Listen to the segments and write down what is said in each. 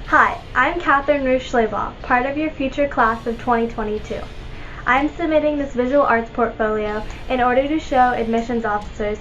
Hi, I'm Catherine Ruth Schleybaugh, part of your future class of 2022. I'm submitting this visual arts portfolio in order to show admissions officers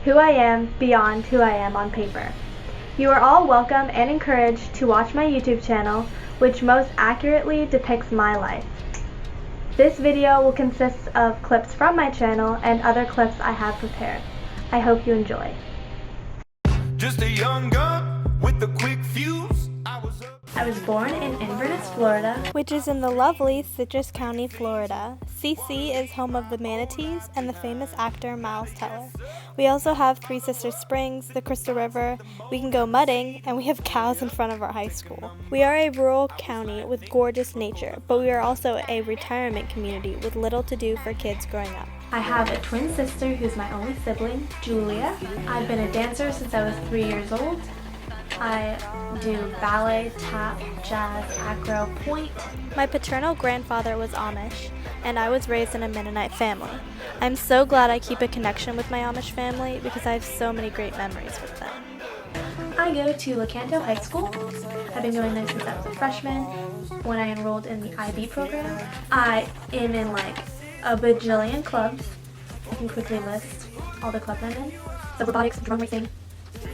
who I am beyond who I am on paper. You are all welcome and encouraged to watch my YouTube channel, which most accurately depicts my life. This video will consist of clips from my channel and other clips I have prepared. I hope you enjoy. Just a young gun with a quick fuse. I was born in Inverness, Florida, which is in the lovely Citrus County, Florida. CC is home of the Manatees and the famous actor Miles Teller. We also have Three Sisters Springs, the Crystal River, we can go mudding, and we have cows in front of our high school. We are a rural county with gorgeous nature, but we are also a retirement community with little to do for kids growing up. I have a twin sister who's my only sibling, Julia. I've been a dancer since I was 3 years old. I do ballet, tap, jazz, acro, point. My paternal grandfather was Amish, and I was raised in a Mennonite family. I'm so glad I keep a connection with my Amish family because I have so many great memories with them. I go to Lecanto High School. I've been going there since I was a freshman when I enrolled in the IB program. I am in like a bajillion clubs. I can quickly list all the clubs I'm in. So robotics, drum racing,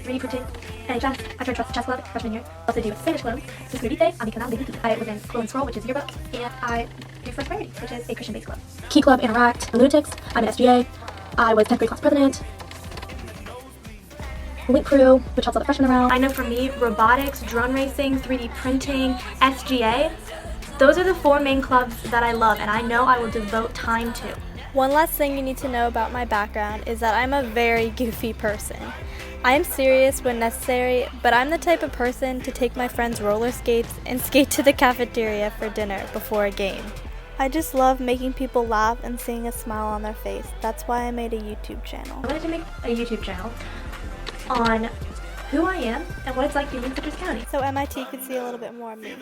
3D printing, NHS, I tried chess club freshman year. Also do Spanish club, Suscribite, a mi canal de YouTube. I was in Quill and Scroll, which is yearbook, and I do First Priority, which is a Christian-based club. Key Club, Interact, Lunatics, I'm in SGA. I was 10th grade class president. Link Crew, which helps all the freshmen around. I know for me, robotics, drone racing, 3D printing, SGA, those are the 4 main clubs that I love and I know I will devote time to. One last thing you need to know about my background is that I'm a very goofy person. I'm serious when necessary, but I'm the type of person to take my friends roller skates and skate to the cafeteria for dinner before a game. I just love making people laugh and seeing a smile on their face. That's why I made a YouTube channel. I wanted to make a YouTube channel on who I am and what it's like being in Citrus County. So MIT could see a little bit more of me.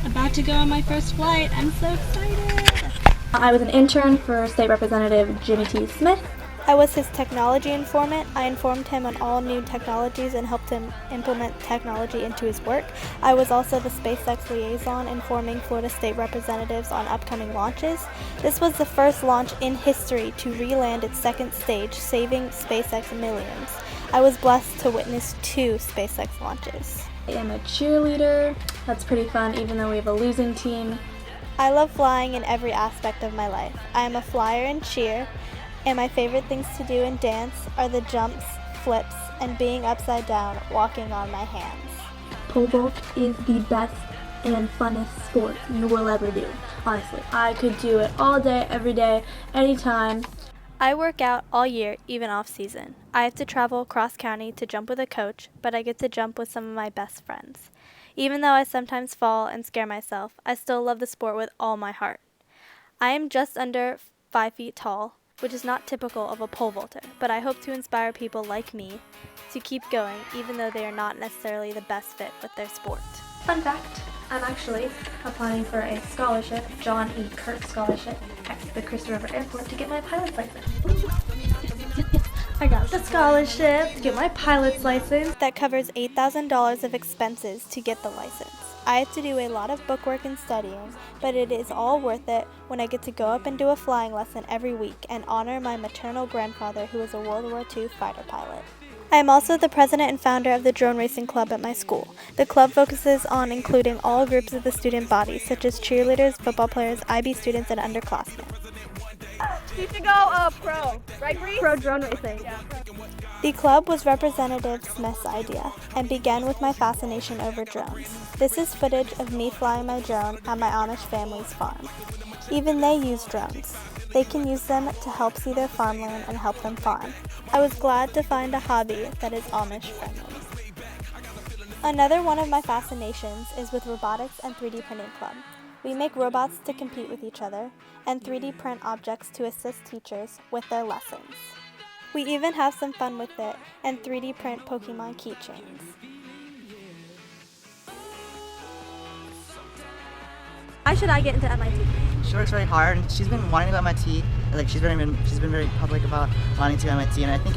About to go on my first flight. I'm so excited. I was an intern for State Representative Jimmy T. Smith. I was his technology informant. I informed him on all new technologies and helped him implement technology into his work. I was also the SpaceX liaison, informing Florida State representatives on upcoming launches. This was the first launch in history to re-land its second stage, saving SpaceX millions. I was blessed to witness 2 SpaceX launches. I am a cheerleader. That's pretty fun, even though we have a losing team. I love flying in every aspect of my life. I am a flyer in cheer, and my favorite things to do in dance are the jumps, flips, and being upside down, walking on my hands. Pole vault is the best and funnest sport you will ever do. Honestly, I could do it all day, every day, anytime. I work out all year, even off season. I have to travel cross county to jump with a coach, but I get to jump with some of my best friends. Even though I sometimes fall and scare myself, I still love the sport with all my heart. I am just under 5 feet tall, which is not typical of a pole vaulter, but I hope to inspire people like me to keep going even though they are not necessarily the best fit with their sport. Fun fact, I'm actually applying for a scholarship, John E. Kirk Scholarship, at the Crystal River Airport to get my pilot's license. Yes. I got the scholarship to get my pilot's license. That covers $8,000 of expenses to get the license. I have to do a lot of bookwork and studying, but it is all worth it when I get to go up and do a flying lesson every week and honor my maternal grandfather who was a World War II fighter pilot. I am also the president and founder of the drone racing club at my school. The club focuses on including all groups of the student body, such as cheerleaders, football players, IB students, and underclassmen. You should go pro, right, Bree? Pro drone racing. Yeah. The club was Representative Smith's idea and began with my fascination over drones. This is footage of me flying my drone at my Amish family's farm. Even they use drones. They can use them to help see their farmland and help them farm. I was glad to find a hobby that is Amish friendly. Another one of my fascinations is with robotics and 3D printing club. We make robots to compete with each other and 3D print objects to assist teachers with their lessons. We even have some fun with it and 3D print Pokemon keychains. Why should I get into MIT? She works very hard, and she's been wanting to go to MIT. Like she's been very public about wanting to go to MIT, and I think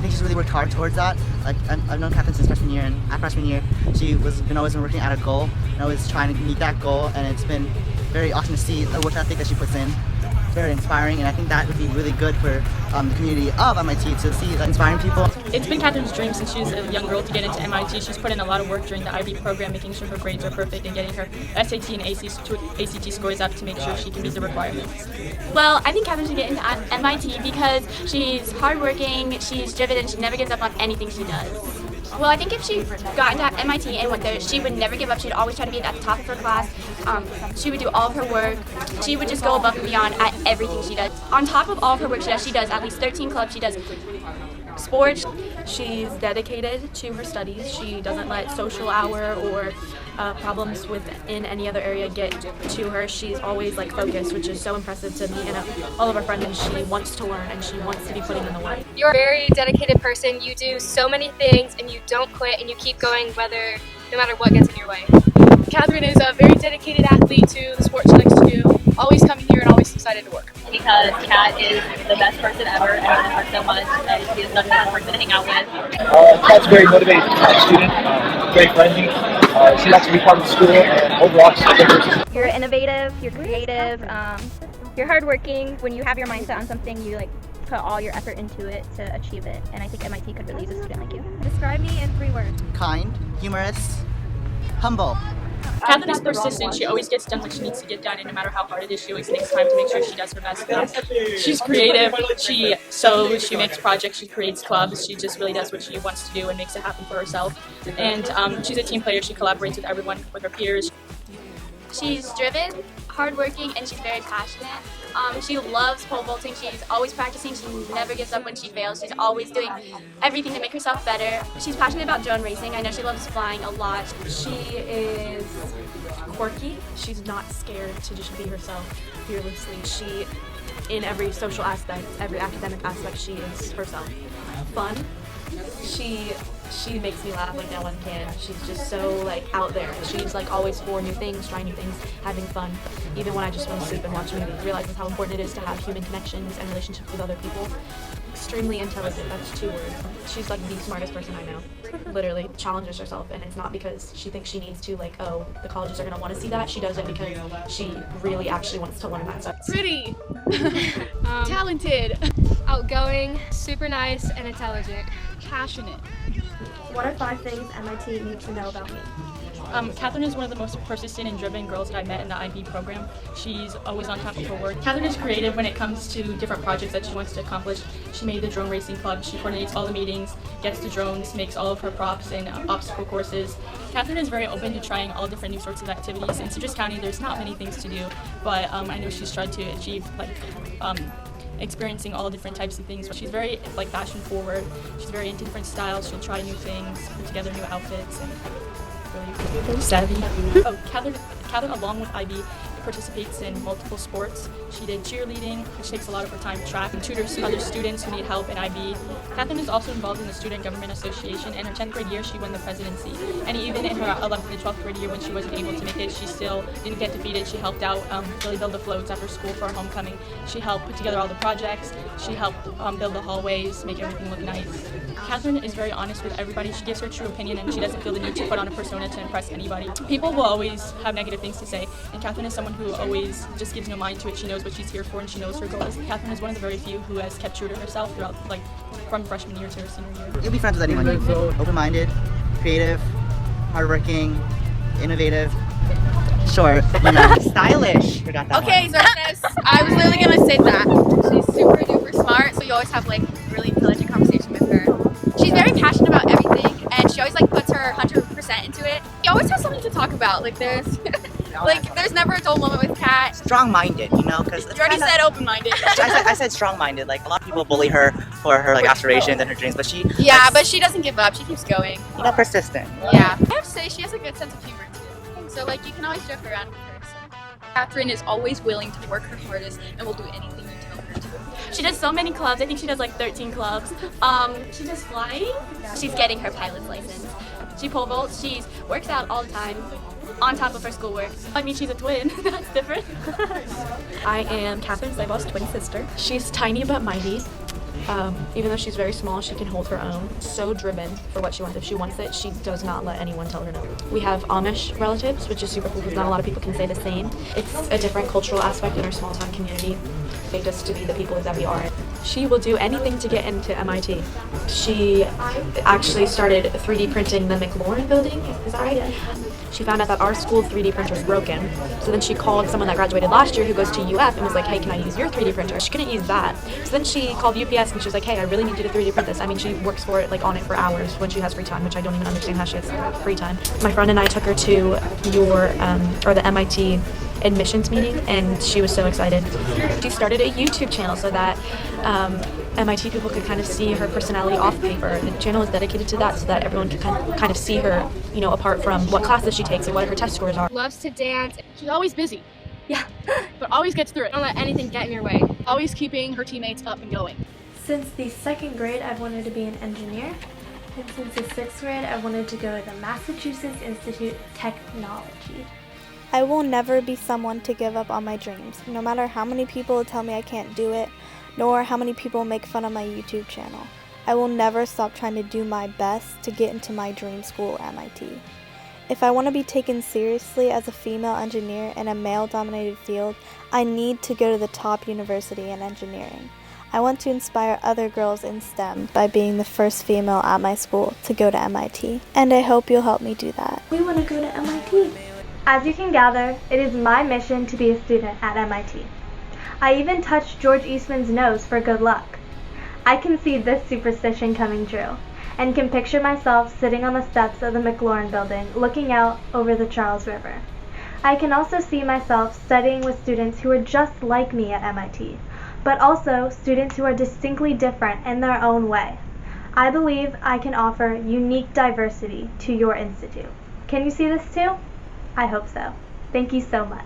think she's really worked hard towards that. Like I've known Catherine since freshman year, and at freshman year, she was always been working at a goal and always trying to meet that goal. And it's been very awesome to see the work ethic that she puts in. It's very inspiring, and I think that would be really good for the community of MIT to see inspiring people. It's been Catherine's dream since she was a young girl to get into MIT. She's put in a lot of work during the IB program, making sure her grades are perfect and getting her SAT and ACT scores up to make sure she can meet the requirements. Well, I think Catherine should get into MIT because she's hardworking, she's driven, and she never gives up on anything she does. Well, I think if she got into MIT and went there, she would never give up. She'd always try to be at the top of her class. She would do all of her work. She would just go above and beyond at everything she does. On top of all of her work she does at least 13 clubs. She does sports. She's dedicated to her studies. She doesn't let social hour or problems within any other area get to her. She's always focused, which is so impressive to me and all of our friends. And she wants to learn and she wants to be putting in the work. You're a very dedicated person. You do so many things and you don't quit and you keep going no matter what gets in your way. Catherine is a very dedicated athlete to the sport she likes to do, always coming here and always excited to work. Because Kat is the best person ever and I love her so much and she is such a good person to hang out with. Kat's a very motivated student, very friendly. She likes to be part of the school and overall she's a good person. You're innovative, you're creative, you're hardworking. When you have your mindset on something, you put all your effort into it to achieve it. And I think MIT could really use a student like you. Describe me in 3 words. Kind, humorous, humble. Catherine is persistent. She always gets done what she needs to get done, and no matter how hard it is, she always takes time to make sure she does her best. She's creative. She sews. She makes projects. She creates clubs. She just really does what she wants to do and makes it happen for herself. And she's a team player. She collaborates with everyone, with her peers. She's driven, hardworking, and she's very passionate. She loves pole vaulting. She's always practicing. She never gives up when she fails. She's always doing everything to make herself better. She's passionate about drone racing. I know she loves flying a lot. She is quirky. She's not scared to just be herself fearlessly. She, in every social aspect, every academic aspect, she is herself. Fun. She makes me laugh like no one can. She's just so out there. She's always for new things, trying new things, having fun. Even when I just want to sleep and watch movies, realizes how important it is to have human connections and relationships with other people. Extremely intelligent, that's 2 words. She's the smartest person I know. Literally challenges herself, and it's not because she thinks she needs to oh, the colleges are going to want to see that. She does it because she really actually wants to learn that stuff. Pretty, talented, Outgoing, super nice, and intelligent. passionate. What are 5 things MIT needs to know about me? Catherine is one of the most persistent and driven girls that I met in the IB program. She's always on top of her work. Catherine is creative when it comes to different projects that she wants to accomplish. She made the drone racing club. She coordinates all the meetings, gets the drones, makes all of her props and obstacle courses. Catherine is very open to trying all different new sorts of activities. In Citrus County, there's not many things to do, but I know she's tried to achieve experiencing all different types of things. She's very fashion forward. She's very into different styles. She'll try new things, put together new outfits, and really savvy. Catherine, along with IB, participates in multiple sports. She did cheerleading, which takes a lot of her time, track, and tutors other students who need help in IB. Catherine is also involved in the Student Government Association. In her 10th grade year, she won the presidency. And even in her 11th and 12th grade year, when she wasn't able to make it, she still didn't get defeated. She helped out really build the floats after school for our homecoming. She helped put together all the projects. She helped build the hallways, make everything look nice. Catherine is very honest with everybody. She gives her true opinion, and she doesn't feel the need to put on a persona to impress anybody. People will always have negative things to say, and Catherine is someone who always just gives no mind to it. She knows what she's here for, and she knows her goals. Catherine is one of the very few who has kept true to herself throughout, from freshman year to her senior year. You'll be friends with anyone. Open-minded, creative, hardworking, innovative, short, stylish. Forgot that Okay, one. so I was literally gonna say that. She's super duper smart, so you always have really intelligent conversation with her. She's very passionate about everything, and she always puts her 100% into it. She always has something to talk about. There's never a dull moment with Kat. Strong-minded, because You already said open-minded. I said strong-minded. A lot of people bully her for her aspirations and her dreams, but she But she doesn't give up. She keeps going. persistent. Yeah. I have to say she has a good sense of humor too. So you can always joke around with her. So. Catherine is always willing to work her hardest and will do anything you tell her to. She does so many clubs. I think she does 13 clubs. She does flying. She's getting her pilot's license. She pole vaults. She works out all the time on top of her schoolwork. I mean, she's a twin. That's different. I am Catherine Slayball's twin sister. She's tiny but mighty. Even though she's very small, she can hold her own. So driven for what she wants. If she wants it, she does not let anyone tell her no. We have Amish relatives, which is super cool because not a lot of people can say the same. It's a different cultural aspect in our small town community. Made us to be the people that we are. She will do anything to get into MIT. She actually started 3D printing the McLaurin building, is that right? She found out that our school 3D printer was broken. So then she called someone that graduated last year who goes to UF and was like, hey, can I use your 3D printer? She couldn't use that. So then she called UPS and she was like, hey, I really need you to 3D print this. I mean, she works for it, like on it for hours when she has free time, which I don't even understand how she has free time. My friend and I took her to the MIT admissions meeting and she was so excited. She started a YouTube channel so that MIT people could kind of see her personality off paper. The channel is dedicated to that so that everyone can kind of see her, you know, apart from what classes she takes and what her test scores are. Loves to dance. She's always busy. Yeah. But always gets through it. Don't let anything get in your way. Always keeping her teammates up and going. Since the 2nd grade, I've wanted to be an engineer. And since the 6th grade, I wanted to go to the Massachusetts Institute of Technology. I will never be someone to give up on my dreams, no matter how many people tell me I can't do it, nor how many people make fun of my YouTube channel. I will never stop trying to do my best to get into my dream school, MIT. If I want to be taken seriously as a female engineer in a male-dominated field, I need to go to the top university in engineering. I want to inspire other girls in STEM by being the first female at my school to go to MIT, and I hope you'll help me do that. We want to go to MIT. As you can gather, it is my mission to be a student at MIT. I even touched George Eastman's nose for good luck. I can see this superstition coming true, and can picture myself sitting on the steps of the McLaurin building looking out over the Charles River. I can also see myself studying with students who are just like me at MIT, but also students who are distinctly different in their own way. I believe I can offer unique diversity to your institute. Can you see this too? I hope so. Thank you so much.